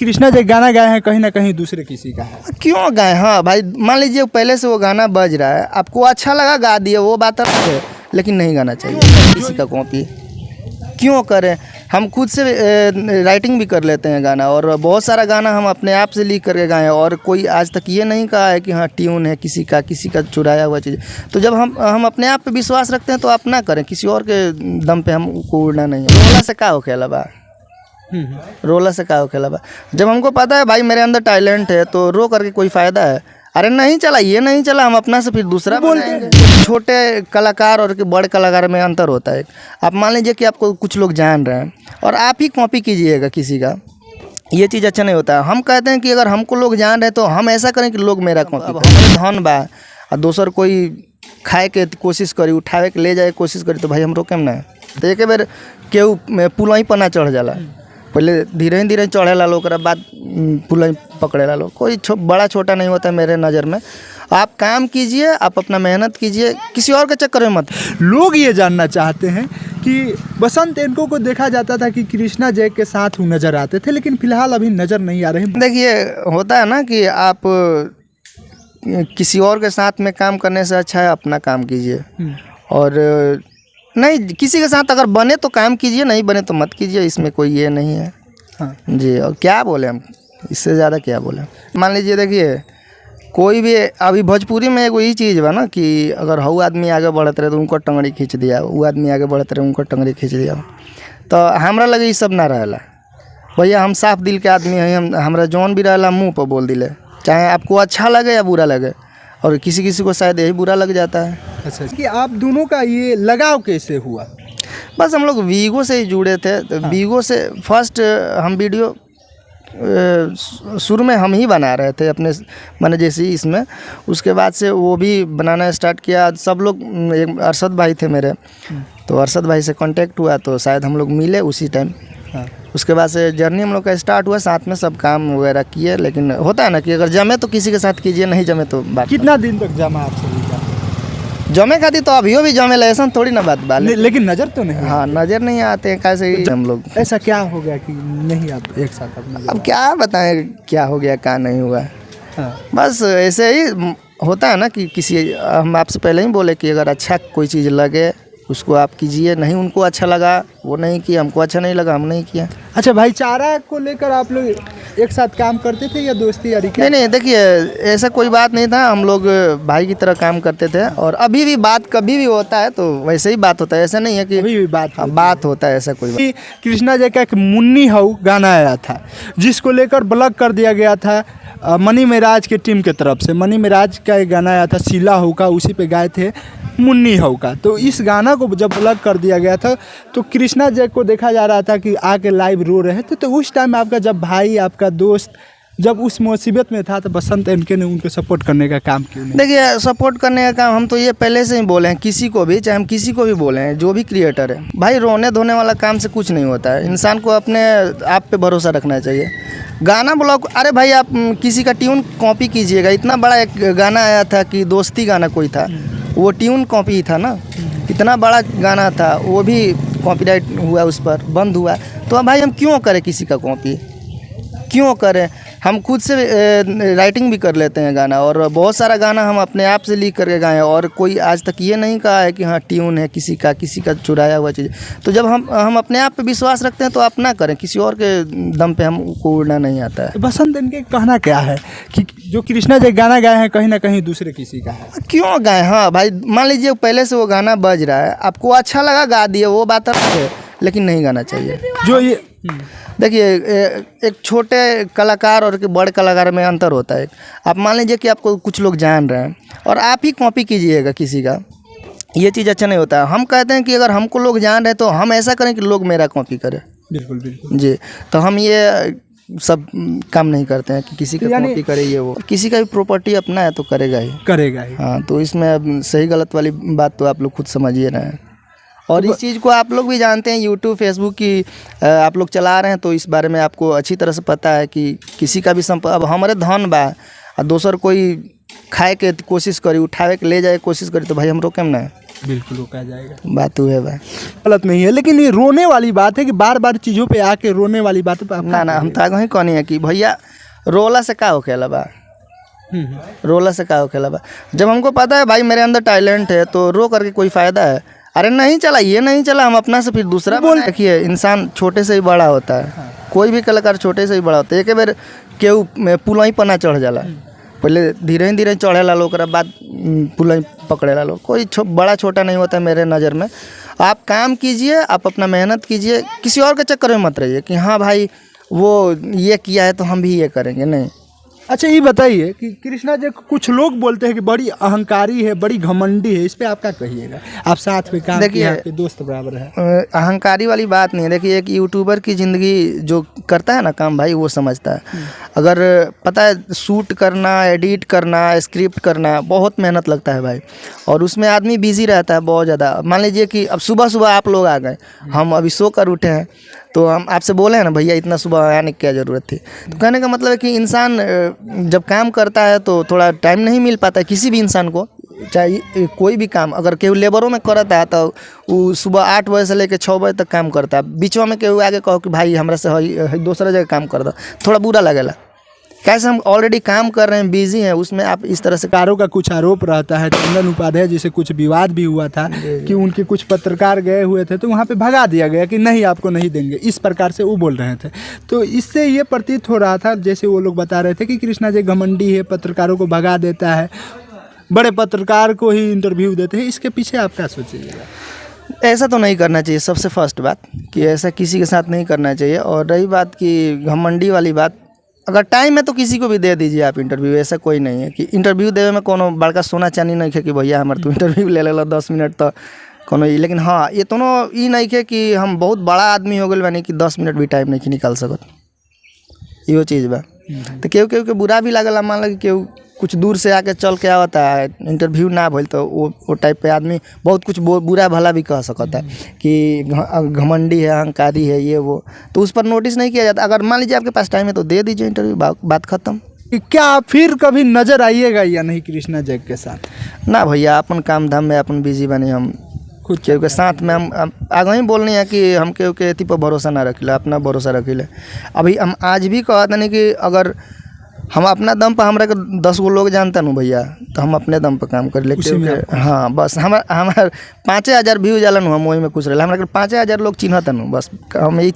कृष्णा जी गाना गाए हैं कहीं ना कहीं दूसरे किसी का है। क्यों गाए? हाँ भाई, मान लीजिए पहले से वो गाना बज रहा है, आपको अच्छा लगा गा दिए, वो बात अलग है, लेकिन नहीं गाना चाहिए किसी का कॉपी। क्यों करें? हम खुद से राइटिंग भी कर लेते हैं गाना, और बहुत सारा गाना हम अपने आप से लिख करके गाए, और कोई आज तक ये नहीं कहा है कि हाँ ट्यून है किसी का चुराया हुआ चीज़। तो जब हम अपने आप पे विश्वास रखते हैं तो आप ना करें, किसी और के दम पे हमको उड़ना नहीं है। रोला से का हो खेला बा, रोला से का हो खेला बा। जब हमको पता है भाई मेरे अंदर टैलेंट है तो रो करके कोई फ़ायदा है? अरे नहीं चला, ये नहीं चला, हम अपना से फिर दूसरा बनाएंगे। छोटे कलाकार और बड़े कलाकार में अंतर होता है। आप मान लीजिए कि आपको कुछ लोग जान रहे हैं और आप ही कॉपी कीजिएगा किसी का, ये चीज़ अच्छा नहीं होता है। हम कहते हैं कि अगर हमको लोग जान रहे हैं तो हम ऐसा करें कि लोग मेरा कॉपी करें। हमारे धन बा और दोसर कोई खाए के कोशिश करी, उठावे के ले जाए कोशिश करी, तो भाई हम रोकेम ना। तो एक बेर केहू पुल ही पना चढ़ जाला, पहले धीरे धीरे चढ़ेला लोग, बाद पुल पकड़ेला लोग। कोई बड़ा छोटा नहीं होता है मेरे नज़र में। आप काम कीजिए, आप अपना मेहनत कीजिए, किसी और के चक्कर में मत। लोग ये जानना चाहते हैं कि बसंत इनको को देखा जाता था कि कृष्णा जय के साथ वो नज़र आते थे, लेकिन फिलहाल अभी नज़र नहीं आ रहे। देखिए होता है ना कि आप किसी और के साथ में काम करने से अच्छा है अपना काम कीजिए, और नहीं किसी के साथ अगर बने तो काम कीजिए, नहीं बने तो मत कीजिए, इसमें कोई ये नहीं है। हाँ जी, और क्या बोले हम, इससे ज़्यादा क्या बोले। मान लीजिए देखिए कोई भी अभी भोजपुरी में एगो ही चीज़ बा ना कि अगर हऊ आदमी आगे बढ़त रहे तो उनको टंगड़ी खींच दिया, वो आदमी आगे बढ़त रहे उनको टंगड़ी खींच दिया। तो हमरा लगे ये सब ना रहेला भैया, हम साफ दिल के आदमी हैं, हमरा जौन भी रहेला मुँह पर बोल दिले, चाहे आपको अच्छा लगे या बुरा लगे, और किसी किसी को शायद यही बुरा लग जाता है। अच्छा, कि आप दोनों का ये लगाव कैसे हुआ? बस हम लोग वीगो से ही जुड़े थे, तो वीगो से फर्स्ट हम वीडियो शुरू में हम ही बना रहे थे अपने माने जैसे इसमें, उसके बाद से वो भी बनाना स्टार्ट किया सब लोग। एक अरशद भाई थे मेरे, तो अरशद भाई से कांटेक्ट हुआ तो शायद हम लोग मिले उसी टाइम। हाँ। उसके बाद से जर्नी हम लोग का स्टार्ट हुआ, साथ में सब काम वगैरह किए। लेकिन होता है ना कि अगर जमे तो किसी के साथ कीजिए, नहीं जमे तो बात। कितना दिन तक जमा आप सभी का? जमे खाती तो अभी भी जमे ले, ऐसा थोड़ी ना बात बात। लेकिन नज़र तो नहीं। हाँ, नज़र नहीं आते हैं कैसे ही हम लोग। ऐसा क्या हो गया कि नहीं आप एक साथ अपना? अब क्या बताएं क्या हो गया क्या नहीं हुआ। हाँ। बस ऐसे ही होता है ना कि किसी, हम आपसे पहले ही बोले कि अगर अच्छा कोई चीज़ लगे उसको आप कीजिए, नहीं उनको अच्छा लगा वो नहीं किया, हमको अच्छा नहीं लगा हम नहीं किया। अच्छा, भाईचारा को लेकर आप लोग एक साथ काम करते थे या दोस्ती यारी? नहीं देखिए ऐसा कोई बात नहीं था, हम लोग भाई की तरह काम करते थे, और अभी भी बात कभी भी होता है तो वैसे ही बात होता है, ऐसा नहीं है कि अभी भी बात होता है, ऐसा कोई बात। कृष्णा जी का एक मुन्नी हऊ गाना आया था जिसको लेकर ब्लॉक कर दिया गया था मनी मेराज के टीम के तरफ से। मनी मेराज का एक गाना आया था शीला हऊ का, उसी पे गाए थे मुन्नी हऊ का। तो इस गाना को जब ब्लॉक कर दिया गया था तो कृष्णा जी को देखा जा रहा था कि आके लाइव रो रहे थे। तो उस टाइम आपका जब भाई आपका दोस्त जब उस मुसीबत में था तो बसंत इनके ने उनको सपोर्ट करने का काम क्यों नहीं? देखिए सपोर्ट करने का काम हम तो ये पहले से ही बोले हैं, किसी को भी, चाहे हम किसी को भी बोले हैं, जो भी क्रिएटर है भाई, रोने धोने वाला काम से कुछ नहीं होता है। इंसान को अपने आप पे भरोसा रखना चाहिए। गाना ब्लॉक, अरे भाई आप किसी का ट्यून कॉपी कीजिएगा। इतना बड़ा एक गाना आया था कि दोस्ती गाना कोई था, वो ट्यून कॉपी था ना, इतना बड़ा गाना था, वो भी कॉपीराइट हुआ, उस पर बंद हुआ। तो भाई हम क्यों करें किसी का कॉपी, क्यों करें? हम खुद से राइटिंग भी कर लेते हैं गाना, और बहुत सारा गाना हम अपने आप से लिख करके गाए, और कोई आज तक ये नहीं कहा है कि हाँ ट्यून है किसी का चुराया हुआ चीज़। तो जब हम अपने आप पे विश्वास रखते हैं तो आप ना करें, किसी और के दम पे हमको उड़ना नहीं आता है। बसंत इनके कहना क्या है कि जो कृष्णा जी गाना गाए हैं कहीं ना कहीं दूसरे किसी का है? क्यों गाए? हाँ भाई, मान लीजिए पहले से वो गाना बज रहा है, आपको अच्छा लगा गा दिए, वो बात अलग है, लेकिन नहीं गाना चाहिए। जो ये देखिए एक छोटे कलाकार और बड़े कलाकार में अंतर होता है। आप मान लीजिए कि आपको कुछ लोग जान रहे हैं और आप ही कॉपी कीजिएगा किसी का, ये चीज़ अच्छा नहीं होता है। हम कहते हैं कि अगर हमको लोग जान रहे हैं तो हम ऐसा करें कि लोग मेरा कॉपी करें। बिल्कुल बिल्कुल जी, तो हम ये सब काम नहीं करते हैं कि किसी का कॉपी करे ये वो। किसी का भी प्रॉपर्टी अपना है तो करेगा ही। हाँ, तो इसमें अब सही गलत वाली बात तो आप लोग खुद समझिए रहे हैं। और इस चीज़ को आप लोग भी जानते हैं, यूट्यूब फेसबुक की आप लोग चला रहे हैं तो इस बारे में आपको अच्छी तरह से पता है कि किसी का भी अब हमारे धन बा और दोसर कोई खाए के कोशिश करी, उठावे के ले जाए कोशिश करी, तो भाई हम रोकेम ना। बिल्कुल रोका जाएगा। बात हुए बा। गलत नहीं है, लेकिन ये रोने वाली बात है कि बार बार चीज़ों पे आके रोने वाली बात पे ना ना, हम तो आगे ही कहनी है कि भैया रोला से का होखेला बा, रोला से का होखेला बा। जब हमको पता है भाई मेरे अंदर टैलेंट है तो रो करके कोई फ़ायदा है? अरे नहीं चला, ये नहीं चला, हम अपना से फिर दूसरा बोल। देखिए इंसान छोटे से ही बड़ा होता है, कोई भी कलाकार छोटे से ही बड़ा होता है। एक बार केहू पुलही पना चढ़ जाला, पहले धीरे धीरे चढ़ेला लोग, ओकरा बाद पुलही पकड़ेला लोग। कोई बड़ा छोटा नहीं होता है मेरे नज़र में। आप काम कीजिए, आप अपना मेहनत कीजिए, किसी और के चक्कर में मत रहिए कि हाँ भाई वो ये किया है तो हम भी ये करेंगे, नहीं। अच्छा ये बताइए कि कृष्णा जी, कुछ लोग बोलते हैं कि बड़ी अहंकारी है, बड़ी घमंडी है, इस पे आप क्या कहिएगा? आप साथ में काम किए, आपके दोस्त बराबर है। अहंकारी वाली बात नहीं है। देखिए एक यूट्यूबर की ज़िंदगी जो करता है ना काम भाई, वो समझता है। अगर पता है शूट करना, एडिट करना, स्क्रिप्ट करना बहुत मेहनत लगता है भाई, और उसमें आदमी बिजी रहता है बहुत ज़्यादा। मान लीजिए कि अब सुबह सुबह आप लोग आ गए, हम अभी सो कर उठे हैं, तो हम आपसे बोले हैं ना भैया इतना सुबह आने की क्या ज़रूरत थी। तो कहने का मतलब है कि इंसान जब काम करता है तो थोड़ा टाइम नहीं मिल पाता है किसी भी इंसान को, चाहे कोई भी काम। अगर केहू लेबरों में करता है तो वो सुबह 8 बजे से लेकर 6 बजे तक काम करता है। बीचवा में केहू आगे कहो कि भाई हमरा से दूसरा जगह काम कर दो, थोड़ा बुरा लगेला। कैसे हम ऑलरेडी काम कर रहे हैं, बिजी हैं, उसमें आप इस तरह से। पत्रकारों का कुछ आरोप रहता है, चंदन उपाध्याय जी से कुछ विवाद भी हुआ था कि उनके कुछ पत्रकार गए हुए थे तो वहाँ पे भगा दिया गया कि नहीं आपको नहीं देंगे, इस प्रकार से वो बोल रहे थे। तो इससे ये प्रतीत हो रहा था जैसे वो लोग बता रहे थे कि कृष्णा जी घमंडी है, पत्रकारों को भगा देता है, बड़े पत्रकार को ही इंटरव्यू देते हैं। इसके पीछे आप क्या सोचिएगा? ऐसा तो नहीं करना चाहिए, सबसे फर्स्ट बात कि ऐसा किसी के साथ नहीं करना चाहिए। और रही बात की घमंडी वाली बात, अगर टाइम है तो किसी को भी दे दीजिए आप इंटरव्यू। ऐसा कोई नहीं है कि इंटरव्यू देवे में कोनो बड़का सोना चांदी नहीं है कि भैया हमारे तो इंटरव्यू ले लेला 10 मिनट तो कोनो। लेकिन हाँ ये दोनों ये नहीं है कि हम बहुत बड़ा आदमी हो गए बानी कि 10 मिनट भी टाइम नहीं निकाल सकत, यो चीज़ बा। तो केहू केहू के बुरा भी लगला, मान लो कि केहू कुछ दूर से आके चल के आवता है, इंटरव्यू ना भइल तो वो टाइप पे आदमी बहुत कुछ बुरा भला भी कह सकता है कि घमंडी है, अहंकारी है, ये वो। तो उस पर नोटिस नहीं किया जाता। अगर मान लीजिए आपके पास टाइम है तो दे दीजिए इंटरव्यू, बात खत्म। क्या आप फिर कभी नजर आइएगा या नहीं कृष्णा जी के साथ? ना भैया, अपन काम धाम में अपन बिजी बने, हम खुद केहू के साथ में हम आगे ही बोलनी है कि हम केहू के अथी पर भरोसा ना रखिले, अपना भरोसा रखिले। अभी हम आज भी कहते नहीं कि अगर हम अपना दम पर हमरा के 10 गो लोग जानते न भैया तो हम अपने दम पर काम कर लेते। हाँ बस हमार 5,000 व्यूज आलन हम वही में खुश रहे, हमरा के 5,000 लोग चिन्हत न, बस हम यही